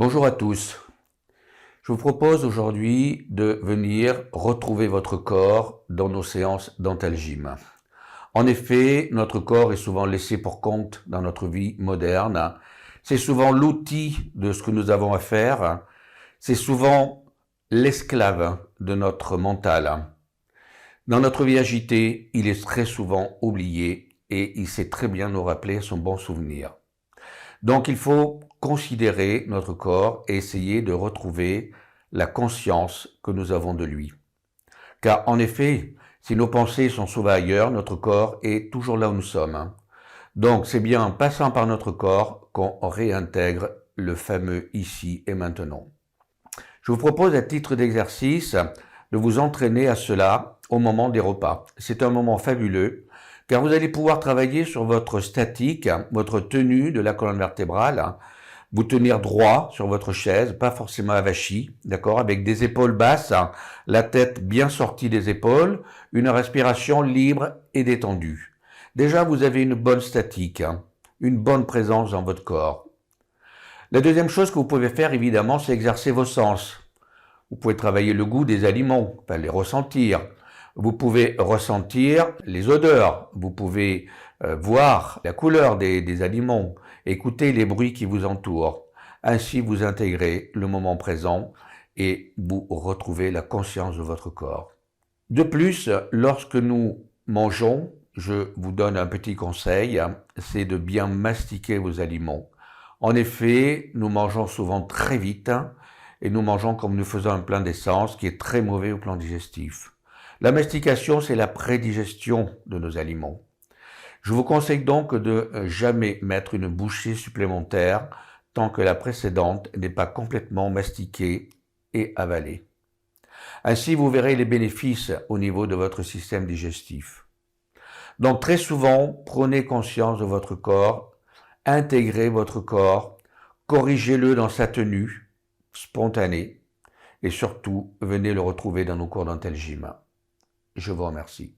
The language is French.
Bonjour à tous. Je vous propose aujourd'hui de venir retrouver votre corps dans nos séances Dental Gym. En effet, notre corps est souvent laissé pour compte dans notre vie moderne. C'est souvent l'outil de ce que nous avons à faire. C'est souvent l'esclave de notre mental. Dans notre vie agitée, il est très souvent oublié et il sait très bien nous rappeler son bon souvenir. Donc il faut considérer notre corps et essayer de retrouver la conscience que nous avons de lui. Car en effet, si nos pensées sont souvent ailleurs, notre corps est toujours là où nous sommes. Donc c'est bien en passant par notre corps qu'on réintègre le fameux ici et maintenant. Je vous propose à titre d'exercice de vous entraîner à cela au moment des repas. C'est un moment fabuleux car vous allez pouvoir travailler sur votre statique, votre tenue de la colonne vertébrale, vous tenir droit sur votre chaise, pas forcément avachi, d'accord, avec des épaules basses, la tête bien sortie des épaules, une respiration libre et détendue. Déjà, vous avez une bonne statique, une bonne présence dans votre corps. La deuxième chose que vous pouvez faire, évidemment, c'est exercer vos sens. Vous pouvez travailler le goût des aliments, enfin les ressentir. Vous pouvez ressentir les odeurs, vous pouvez voir la couleur des aliments, écouter les bruits qui vous entourent. Ainsi, vous intégrez le moment présent et vous retrouvez la conscience de votre corps. De plus, lorsque nous mangeons, je vous donne un petit conseil, c'est de bien mastiquer vos aliments. En effet, nous mangeons souvent très vite et nous mangeons comme nous faisons un plein d'essence qui est très mauvais au plan digestif. La mastication, c'est la prédigestion de nos aliments. Je vous conseille donc de jamais mettre une bouchée supplémentaire tant que la précédente n'est pas complètement mastiquée et avalée. Ainsi, vous verrez les bénéfices au niveau de votre système digestif. Donc très souvent, prenez conscience de votre corps, intégrez votre corps, corrigez-le dans sa tenue spontanée et surtout, venez le retrouver dans nos cours Dental Gym. Je vous remercie.